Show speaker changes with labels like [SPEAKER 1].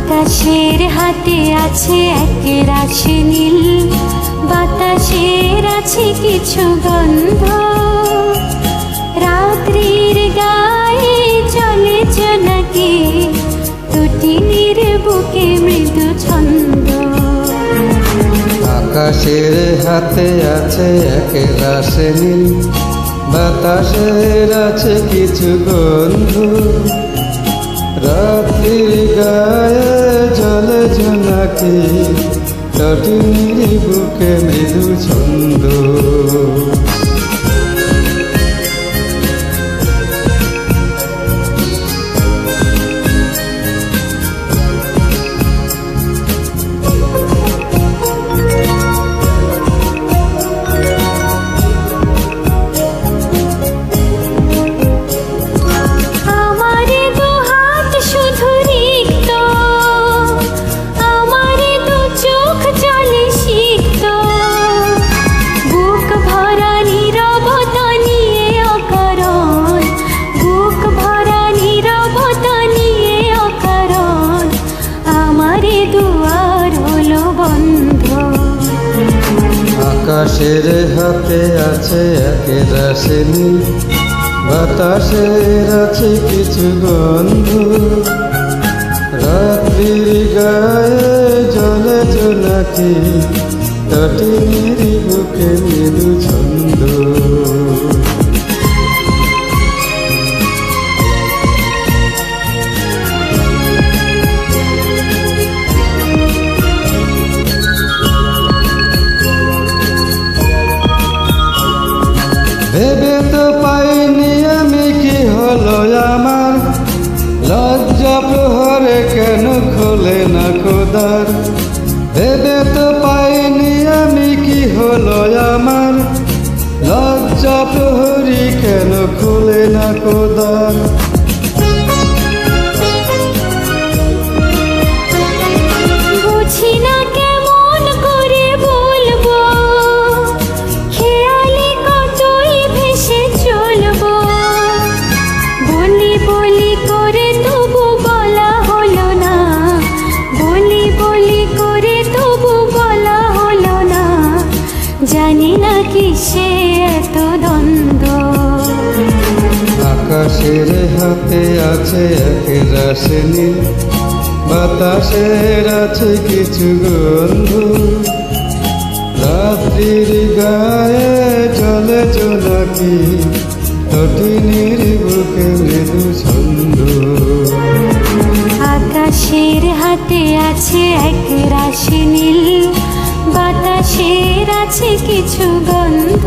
[SPEAKER 1] আকাশের হাতে আছে এক রাশি নীল, বাতাসের আছে কিছু গন্ধ। রাত্রির গায়ে চলে জোনাকি, তটিনীর বুকে মৃদু ছন্দ।
[SPEAKER 2] আকাশের হাতে আছে এক রাশি নীল, বাতাসের আছে কিছু গন্ধ। রাত্রির গায়ে জলে জোনাকি, তটিনীর বুকে মৃদু ছন্দ। আকাশের হাতে আছে এক রাশি নীল, বাতাসের আছে কিছু গন্ধ। রাত্রির গায়ে জলে জোনাকি, তটিনীর বুকে মৃদু ছন্দ। ভেবে তো পাইনি আমি কি হলো আমার, লজ্জা প্রহরে কেন খোলে না খোদার। ভেবে তো পাইনি আমি কি হলো আমার, লজ্জা প্রহরী কেন খোলে না খোদার।
[SPEAKER 1] জানি না কিসে এত দ্বন্দ্ব।
[SPEAKER 2] আকাশের হাতে আছে এক রাশি নীল, বাতাসের আছে কিছু গন্ধ। রাত্রির গায়ে জলে জোনাকি, তটিনীর বুকে মৃদু ছন্দ।
[SPEAKER 1] আকাশের হাতে আছে এক রাশি নীল, বাতাসের আছে কিছু গন্ধ।